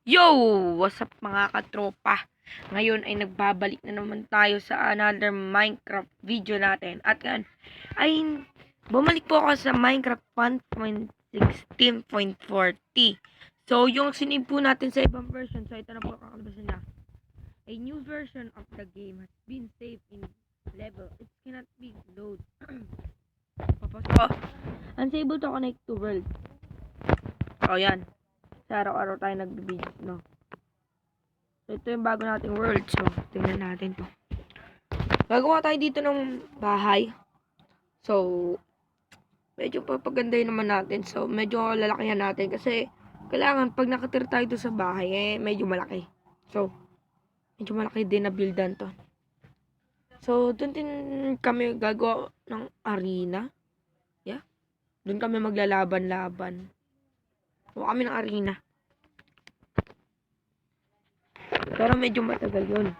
Yo! What's up mga katropa? Ngayon ay nagbabalik na naman tayo sa another Minecraft video natin. At ngayon ay bumalik po ako sa Minecraft 1.16.40. So yung sinave po natin sa ibang version, so ito na po kakalabas na. A new version of the game has been saved in level. It cannot be load. Papasok. Unable to connect to world. So yan. Sa araw-araw tayo nagbibideo, no? So, ito yung bago nating world. So, tingnan natin to. Gagawa tayo dito ng bahay. So, medyo papagandahin naman natin. So, medyo lalakihan natin. Kasi, kailangan, pag nakatira tayo doon sa bahay, medyo malaki. So, medyo malaki din na buildan to. So, doon din kami gagawa ng arena. Yeah. Doon kami maglalaban-laban. Gawa kami ng arena. Pero medyo matagal yun.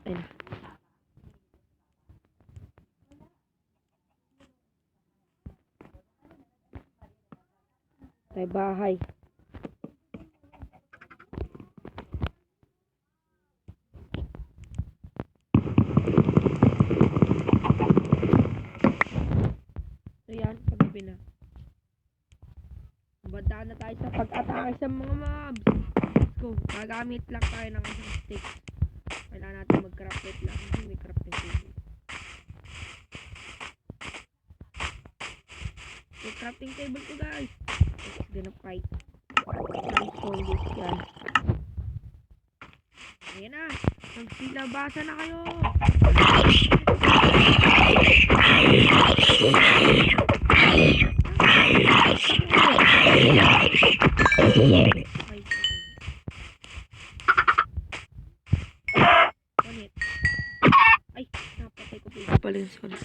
Ayun. Tayo bahay. So yan, pagabi na. Banda na tayo sa pag-atake sa mga mobs. Let's go. Gagamit lang tayo ng isang stick. Kailangan natin mag-craft it lang. Hindi may crafting table. May crafting table ko guys. It's gonna fight. Transform this yan. Ayan na. Magsilabasan na kayo. Ay, napatay ko pala yung solid.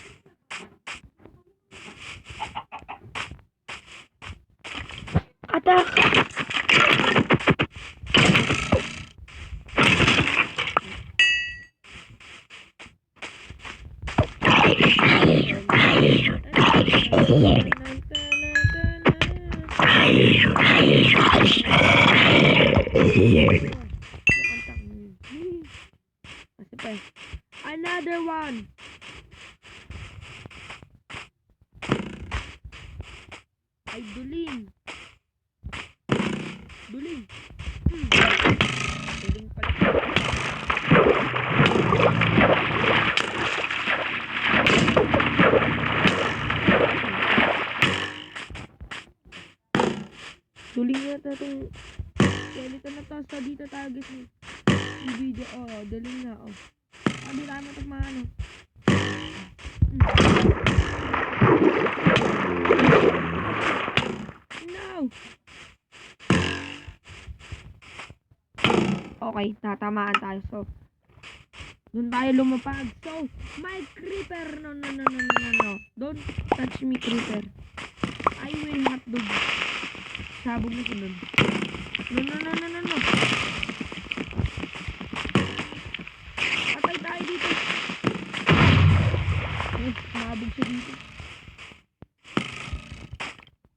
Attack! Another one. Ay, duling. Duling. Duling pala. Duling yata itong skeleton na to. So, dito tayo guys. Yung video. Oh, duling na. Oh. Hindi tayo matagmaan. No! Okay, tatamaan tayo. So, doon tayo lumapag. So, my creeper! No. Don't touch me, creeper. I will hotdog. Sabog na sunod. No. Patay tayo dito. Mabog siya dito.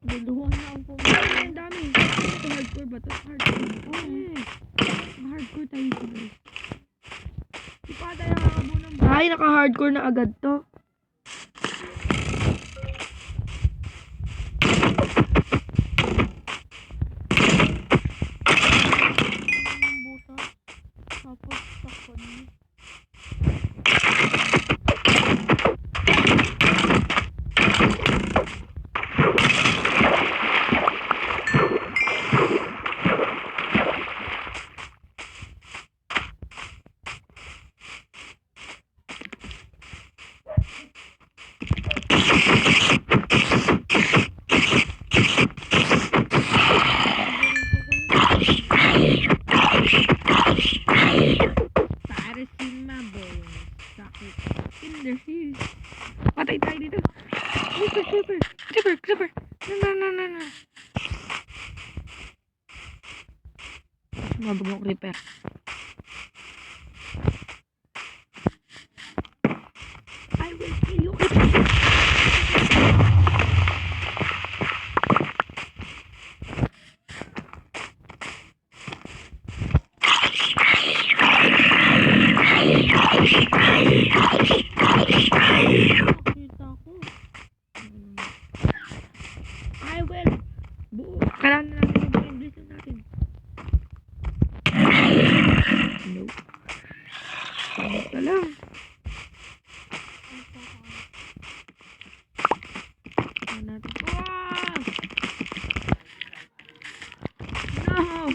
Luluhuan na ang phone. Ang dami. Ito hardcore ba ito? Hardcore. Hardcore tayo dito guys. Di pa tayo nakakabuo ng bahay. Naka-hardcore na agad to. Patay tayo dito. Creeper. No. Mabog ng creeper. I will kill you. Kailangan na natin mag-English na natin. Nope. Basta lang. Kailangan natin. Wow! No!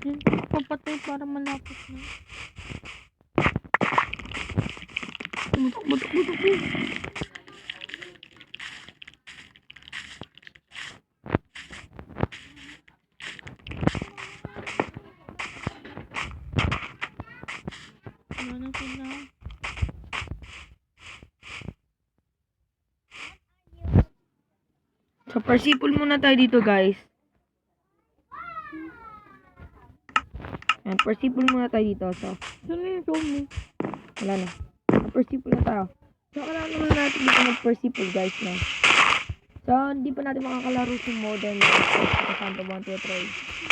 Yan, papatay para malapit na. Butok. Ano sila? So, persipol muna tayo dito, guys. Ayan, persipol muna tayo dito. So, saan na yung show mo? Wala na. Persipol na tayo. So, kailangan naman natin dito mag-persipol, guys, no? So, hindi pa natin makakalaro si Modern Warfare. Santo 1, 2, 3.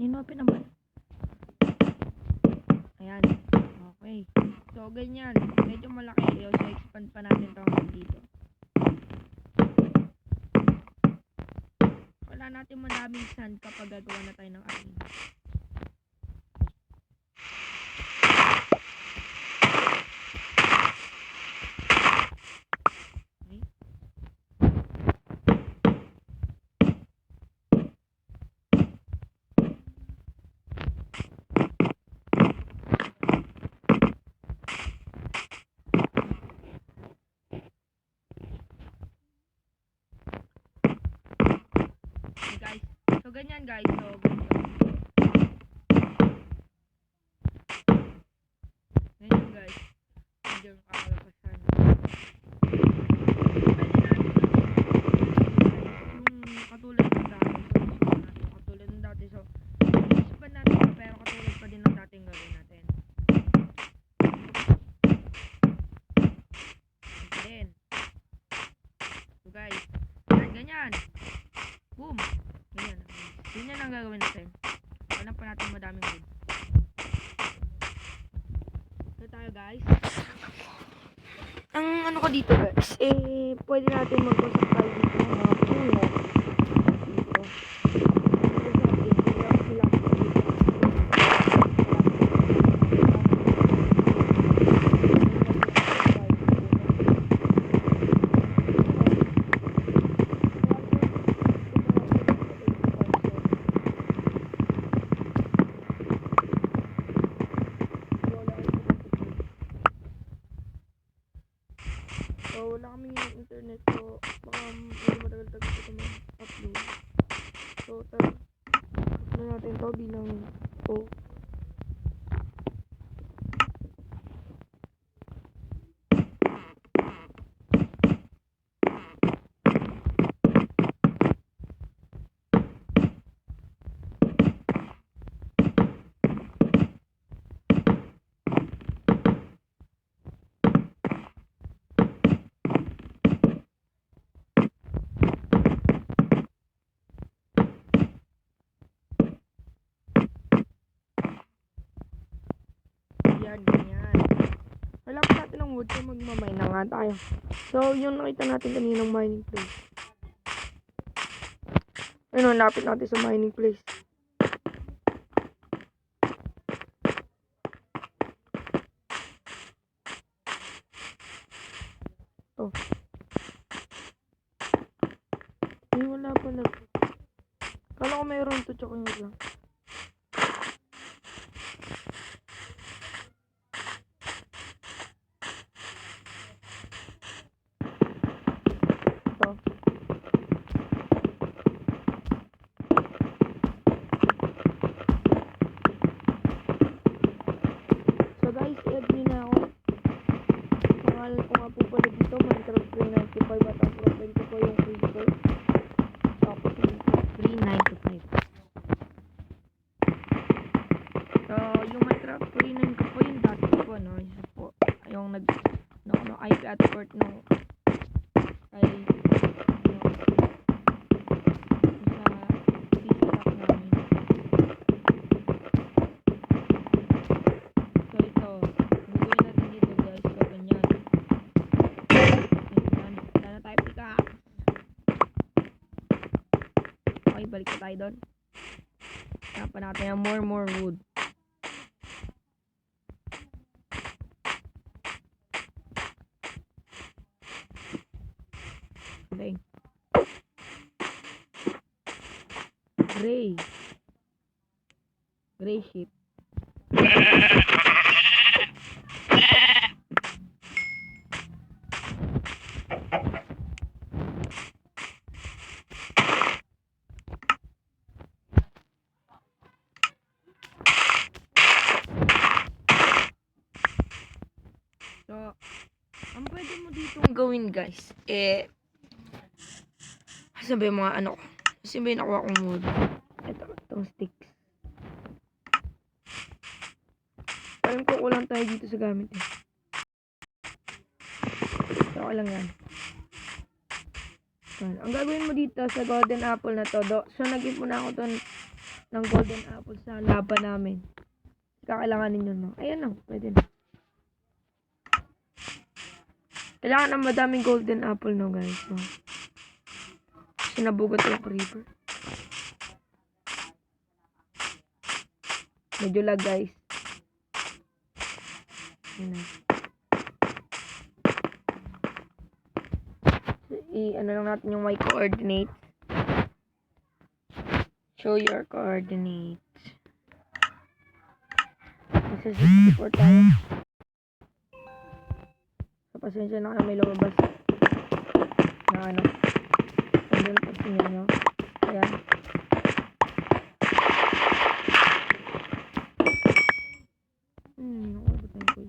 Ninopen naman. Ayan. Okay. So, ganyan. Medyo malaki. So, expand pa natin ito hanggang dito. Wala natin madaming sand kapag gagawa na tayo ng arena. Guys. So, ganyan guys. So, ganito. Ganyan guys. Medyo kakalapasan. Yung katulad ng dati. Katulad ng dati. So, ispan natin pero katulad pa din ng dating gawin natin. Then, so guys. Ganyan. Boom. Ganyan ang gagawin natin. Hanap pa natin madaming wood. So tayo guys. Ang ano ko dito guys, pwede natin mag-usap tayo dito ng mga puno. Dito. So, wala kaming internet, so baka medyo matagal-tagal ito mag-upload. So, upload natin ito bilang ganyan. Wala pa natin ng wood, so magmamine na nga tayo. So, yung nakita natin kaninang mining place. Ayun, lapit natin sa mining place. Oh. Ay, wala pala. Kala ko mayroon to, tsaka yun lang. At ang profile ko po yung creeper. Tapos yung 3925. Okay, balik na tayo doon. Hanapan natin ng more wood. Okay. Gray sheep. So, ang pwede mo dito gawin guys, kasi ba yung mga ano ko? Kasi ba yung nakuha kong wood? Itong sticks. Alam ko kulang tayo dito sa gamit eh. So, okay lang yan. Ang gagawin mo dito sa golden apple na to, so nag-ipon na ako to ng golden apple sa laban namin. Kakailanganin yun, no? Ayan na, pwede na. Kailangan ng madaming golden apple, no, guys. So, sinabugot yung creeper. Medyo lag, guys. Ayan na. Ano lang natin yung y coordinates. Show your coordinates. Nasa 64 tayo. So, pasensya na kayo may lumabas na ano. Sandal pa siya nyo. Ayan. Nakuha ba tayo koy?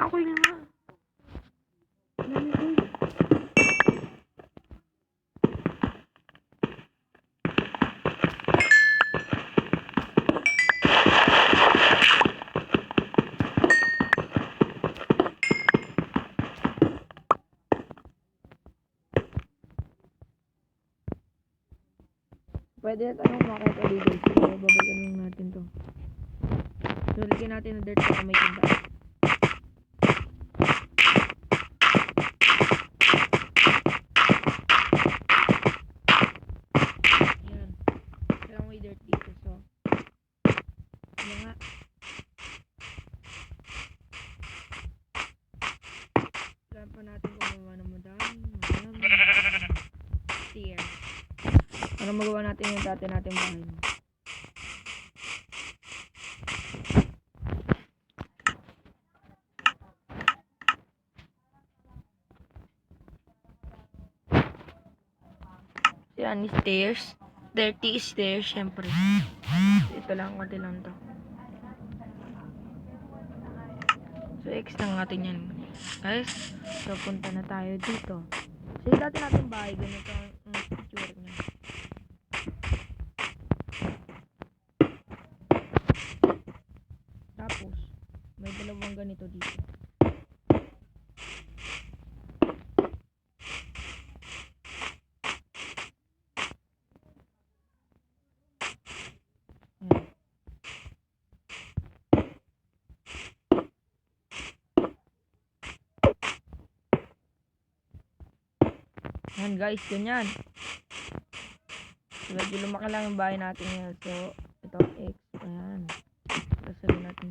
Ako'y na nga. Dami koy. Pwede na tayo makita dito. So, babalikan lang natin to. So, lagyan natin ng dirt sa may tinda. Ayan. Kailangan may dirt dito. So, ano nga. Kailangan pa natin gumawa ng madami. Stairs. Para magawa natin yung dati natin bahay. Yan, stairs. Dirty stairs, syempre. Ito lang, konti lang to. So, X lang natin yan. Guys, so punta na tayo dito. So, yung dati natin bahay, ganito ang picture niya. Tapos, may dalawang ganito dito. Ayan guys, ganyan. So, medyo lumaki lang yung bahay natin ngayon. So, ito X. Ayan. Kasabi natin.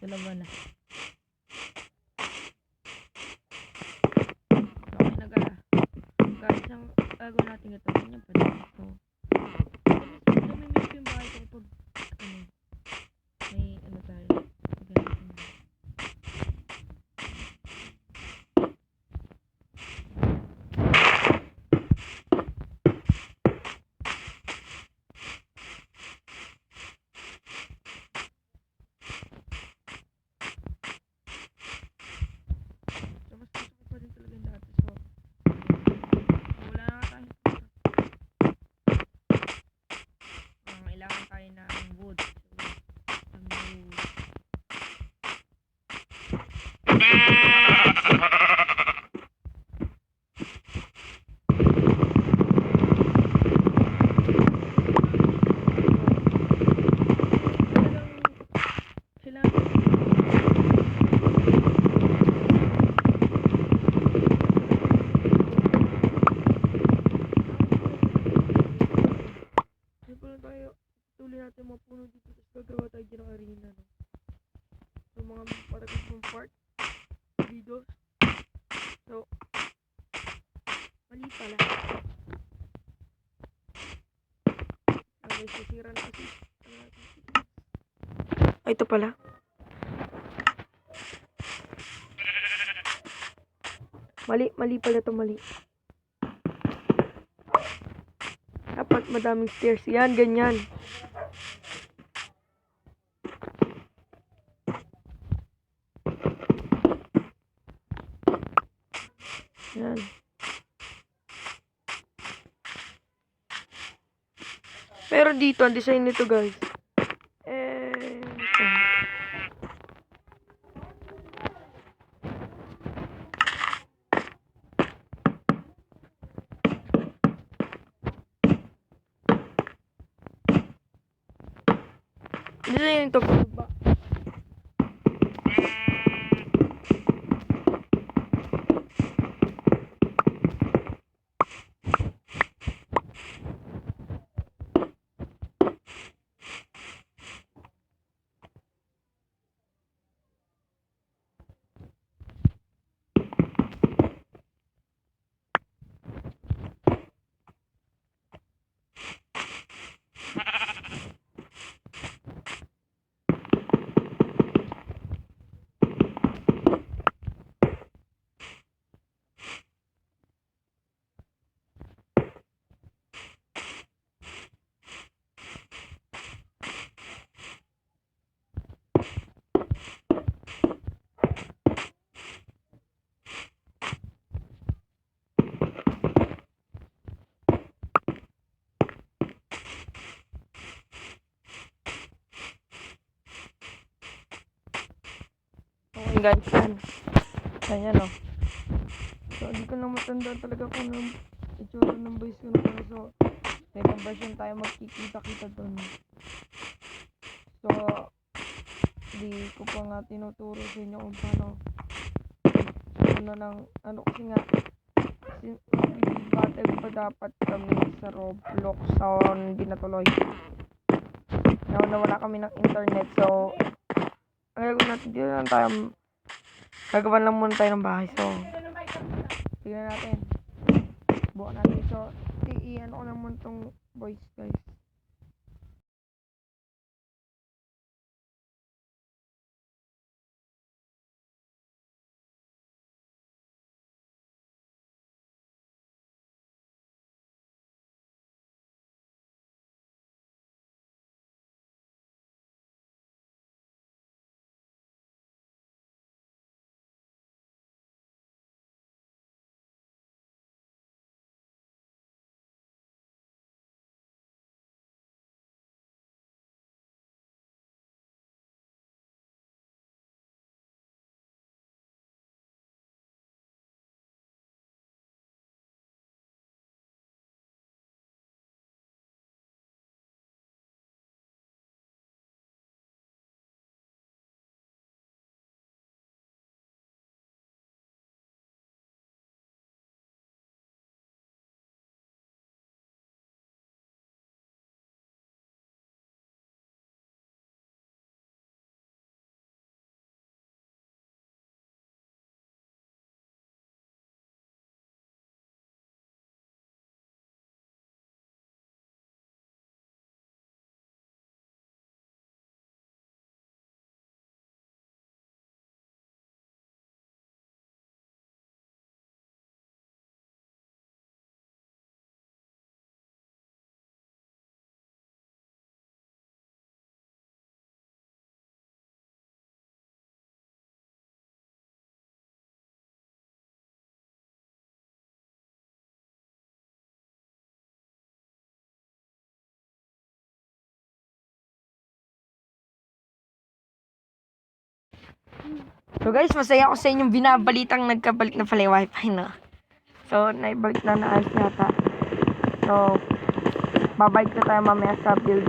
Dalawa na. Okay na gala. Guys, ang gagawin natin ito. Ganyan pa rin. So, lumimit yung bahay ko pag may ano tayo. Ganyan. Kailangan tayo na natin mga puno dito. Tapos gagawa tayo dyan ng arena, no? So, mga paragod part. Dito. So, mali pala. Guys, sisira na kasi. Ay, ito pala. Mali pala ito, mali. Dapat madaming stairs. Yan, ganyan. Yan. Pero dito, ang design nito, guys. Ito. Design nito, ba? Okay guys, yan. Ayan o. So, hindi ko na matandaan talaga kung anong itsura ng voice ko na. So, sa ibang version tayo magkikita-kita doon. So, hindi ko pa nga tinuturo sa inyo kung paano ano kasi nga battle pa dapat kami sa Roblox. So, hindi natuloy. Nawala kami ng internet. So, ang gagawin natin dito lang tayo. Gagawan lang muna tayo ng bahay. So, tignan natin. Buwan natin. So, i-ano ko lang muna itong voice, guys. So guys, masaya ako sa inyong binabalitang nagkabalik na pala yung wifi, no? So, naibalik na naayos yata. So, babalik na tayo mamaya sa build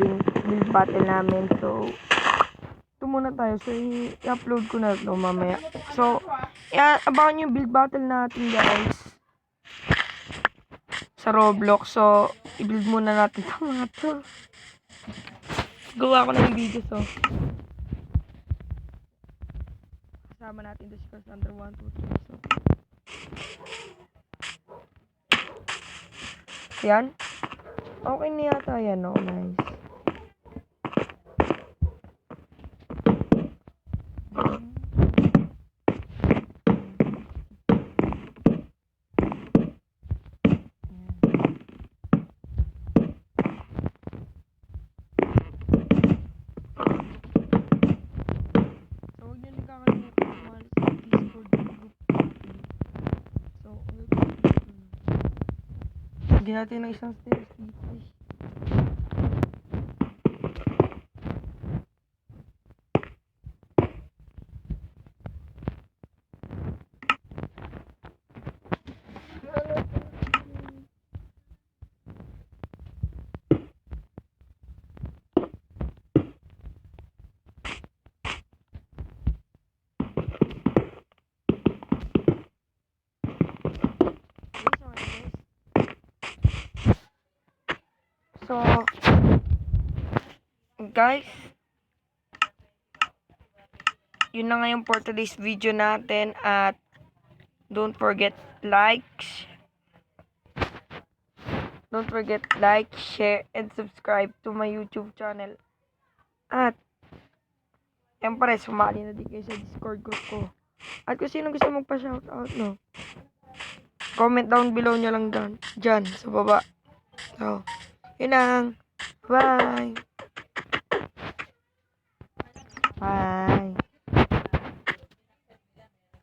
battle namin. So, ito muna tayo. So, i-upload ko na ito mamaya. So, abangan yung build battle natin, guys. Sa Roblox. So, i-build muna natin ito mga to. gawa ko ng video, so. Kasama natin the scores under 1, 2, 3, so. Yan. Okay na yata yan, no? Nice. Lagyan natin ng isang stairs dito. So, guys, yun na ngayon for today's video natin at don't forget like, share, and subscribe to my YouTube channel. At, siyempre, sumali na din kayo sa Discord group ko. At kung sino gusto magpa-shoutout, no? Comment down below nyo lang dyan sa baba. So, yun lang. Bye!